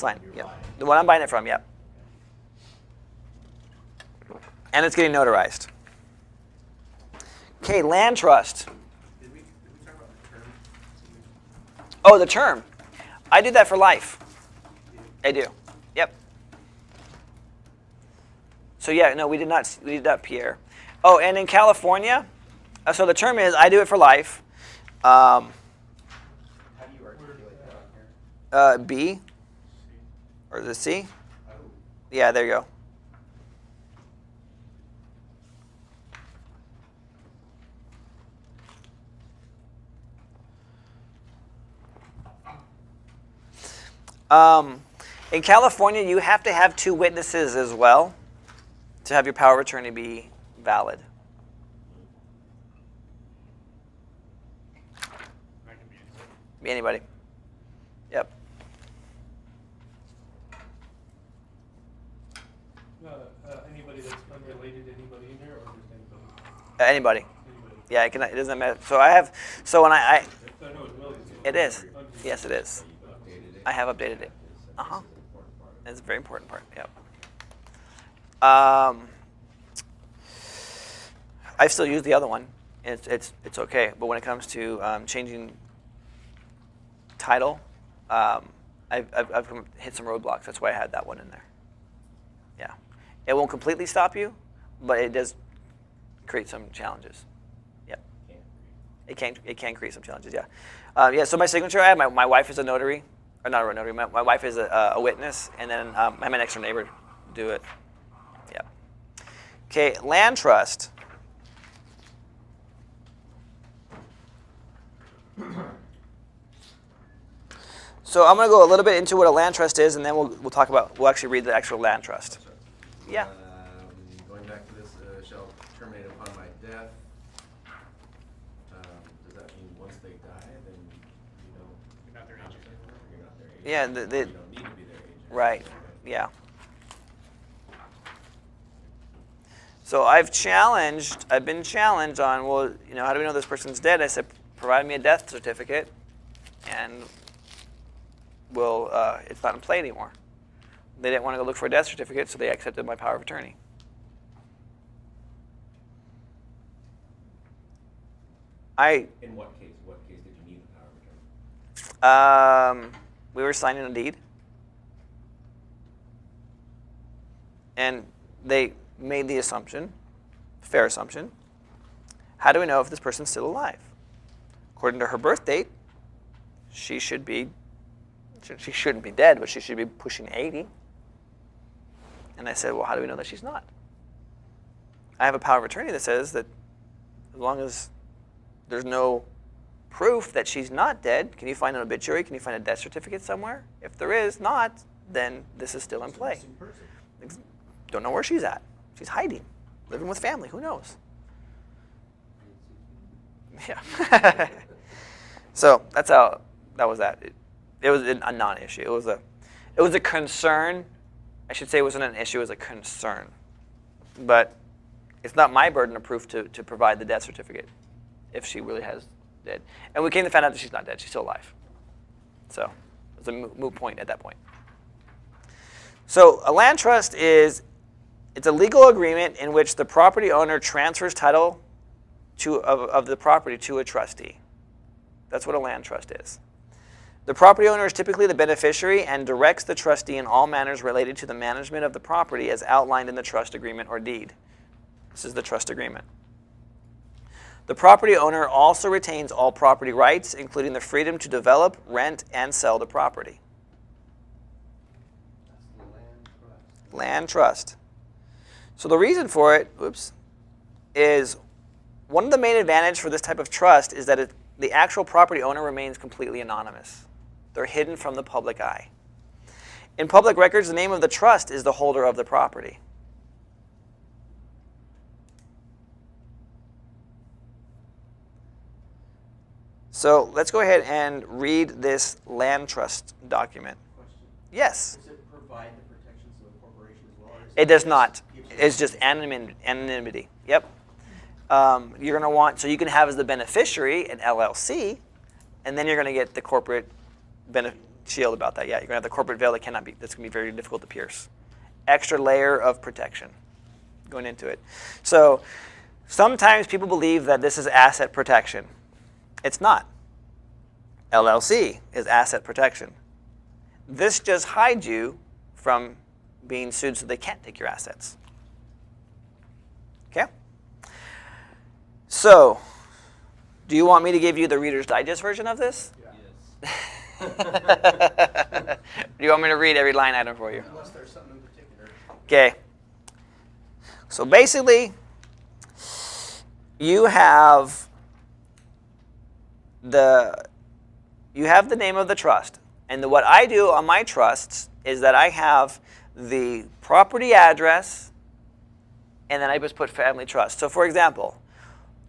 Sign. Yep. The one I'm buying it from. Yep. And it's getting notarized. Okay, land trust. Did we talk about the term? Oh, the term. I do that for life. I do. Yep. So yeah, no, we did not, Pierre. Oh, and in California, so the term is I do it for life. How do you articulate that on here? B, or is it C? Yeah, there you go. In California, you have to have 2 witnesses as well to have your power of attorney be valid. I can be Be anybody. Yep. Anybody that's unrelated to anybody in there, or just anybody? Anybody. Anybody. Yeah, it doesn't matter. So I have. So when I I know it's Willie's. it is. Yes, it is. Updated it. I have updated it. This is an important part. It's a very important part. Yep. I still use the other one. It's okay. But when it comes to changing title, I've hit some roadblocks. That's why I had that one in there. Yeah. It won't completely stop you, but it does create some challenges. Yep. It can create some challenges. Yeah. Yeah. So my signature, I have my wife is a notary, or not a notary. My wife is a witness, and then I have my next door neighbor do it. Yeah. Okay. Land trust. So I'm going to go a little bit into what a land trust is, and then we'll actually read the actual land trust. Yeah. Going back to this, shall terminate upon my death. Does that mean once they die, then You're not their agent anymore. you're not their agent? Yeah, You don't need to be their agent. Right. Yeah. So I've been challenged on, well, how do we know this person's dead? I said, provide me a death certificate, and it's not in play anymore. They didn't want to go look for a death certificate, so they accepted my power of attorney. In what case? What case did you need the power of attorney? We were signing a deed, and they made the assumption, fair assumption, how do we know if this person's still alive? According to her birth date, she shouldn't be dead, but she should be pushing 80. And I said, well, how do we know that she's not? I have a power of attorney that says that as long as there's no proof that she's not dead, can you find an obituary? Can you find a death certificate somewhere? If there is not, then this is still in play. Don't know where she's at. She's hiding, living with family. Who knows? Yeah. So that's how that was that. It was a non-issue. It was a concern. I should say it wasn't an issue. It was a concern. But it's not my burden of proof to provide the death certificate if she really has dead. And we came to find out that she's not dead. She's still alive. So it was a moot point at that point. So a land trust it's a legal agreement in which the property owner transfers title of the property to a trustee. That's what a land trust is. The property owner is typically the beneficiary and directs the trustee in all matters related to the management of the property as outlined in the trust agreement or deed. This is the trust agreement. The property owner also retains all property rights, including the freedom to develop, rent, and sell the property. That's the land trust. Land trust. So the reason for it, is one of the main advantages for this type of trust is that the actual property owner remains completely anonymous. They're hidden from the public eye. In public records, the name of the trust is the holder of the property. So let's go ahead and read this land trust document. Question. Yes. Does it provide the protections of the corporation as well? Or is It does not. gives you- It's just anonymity. Yep. You're going to want, so you can have as the beneficiary an LLC, and then you're going to get the corporate shield about that. Yeah, you're going to have the corporate veil that's going to be very difficult to pierce. Extra layer of protection going into it. So sometimes people believe that this is asset protection. It's not. LLC is asset protection. This just hides you from being sued so they can't take your assets. Okay? So, do you want me to give you the Reader's Digest version of this? Yes. Do you want me to read every line item for you? Unless there's something in particular. Okay. So basically, you have the name of the trust. And what I do on my trusts is that I have the property address, and then I just put family trust. So for example,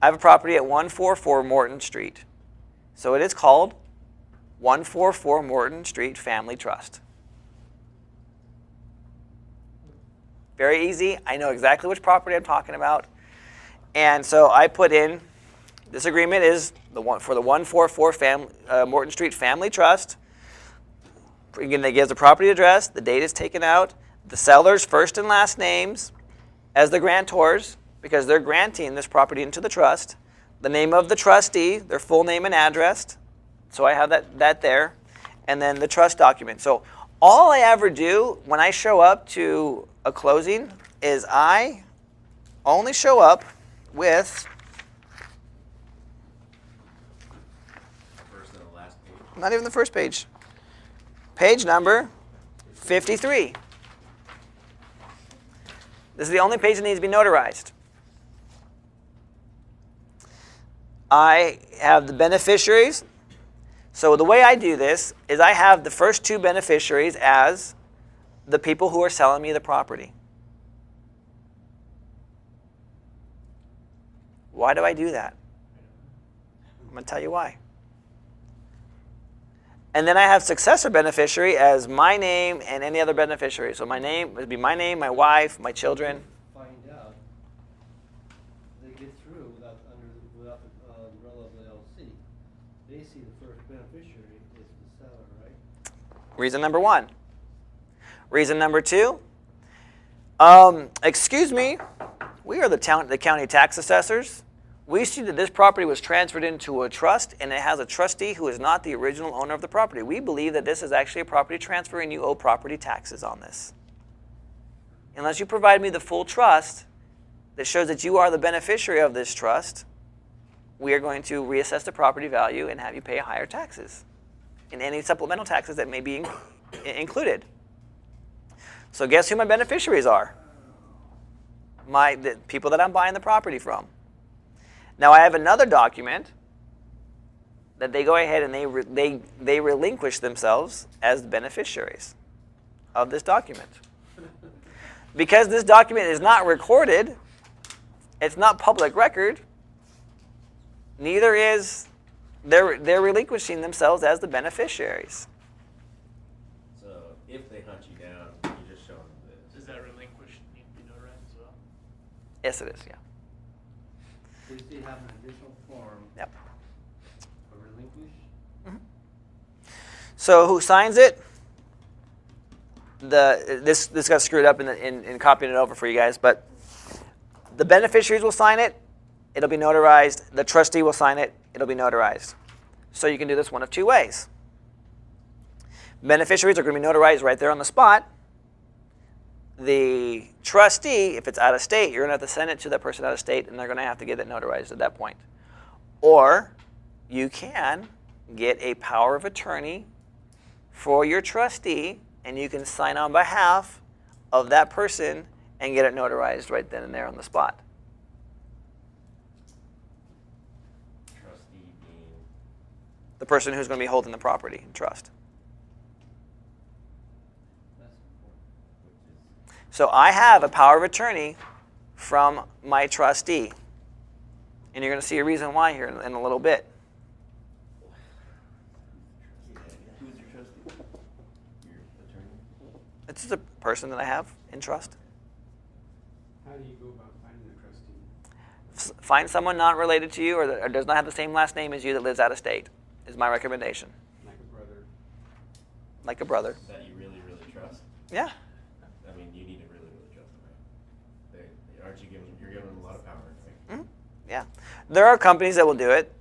I have a property at 144 Morton Street. So it is called 144 Morton Street Family Trust. Very easy. I know exactly which property I'm talking about. And so I put in, this agreement is for the 144 Morton Street Family Trust. Again, they give the property address, the date is taken out, the seller's first and last names as the grantors, because they're granting this property into the trust, the name of the trustee, their full name and address, so I have that there, and then the trust document. So all I ever do when I show up to a closing is I only show up with, First and the last page. not even the first page, page number 53. This is the only page that needs to be notarized. I have the beneficiaries. So the way I do this is I have the first two beneficiaries as the people who are selling me the property. Why do I do that? I'm going to tell you why. And then I have successor beneficiary as my name and any other beneficiary. So my name would be my name, my wife, my children. Find out they get through without the umbrella of the LLC. They see the first beneficiary is the seller, right? Reason number one. Reason number two. Excuse me, we are the county tax assessors. We see that this property was transferred into a trust and it has a trustee who is not the original owner of the property. We believe that this is actually a property transfer and you owe property taxes on this. Unless you provide me the full trust that shows that you are the beneficiary of this trust, we are going to reassess the property value and have you pay higher taxes and any supplemental taxes that may be included. So guess who my beneficiaries are? The people that I'm buying the property from. Now I have another document that they go ahead and they relinquish themselves as the beneficiaries of this document. Because this document is not recorded, it's not public record, neither is they're relinquishing themselves as the beneficiaries. So if they hunt you down, you just show them this. Does that relinquish need to be notarized as well? Yes, it is, yeah. So you still have an additional form Yep. to relinquish. So who signs it? This got screwed up in copying it over for you guys, but the beneficiaries will sign it. It'll be notarized. The trustee will sign it. It'll be notarized. So you can do this one of two ways. Beneficiaries are going to be notarized right there on the spot. The trustee, if it's out of state, you're going to have to send it to that person out of state, and they're going to have to get it notarized at that point. Or you can get a power of attorney for your trustee, and you can sign on behalf of that person and get it notarized right then and there on the spot. Trustee being The person who's going to be holding the property in trust. That's important. which is So I have a power of attorney from my trustee. And you're going to see a reason why here in a little bit. who's your trustee? Your attorney? It's just a person that I have in trust. How do you go about finding a trustee? Find someone not related to you or does not have the same last name as you that lives out of state is my recommendation. Like a brother? like a brother. That you really, really trust. Yeah. I mean, you need to really, really trust them, right? Aren't you giving? You're giving them a lot of power, right? Yeah. There are companies that will do it.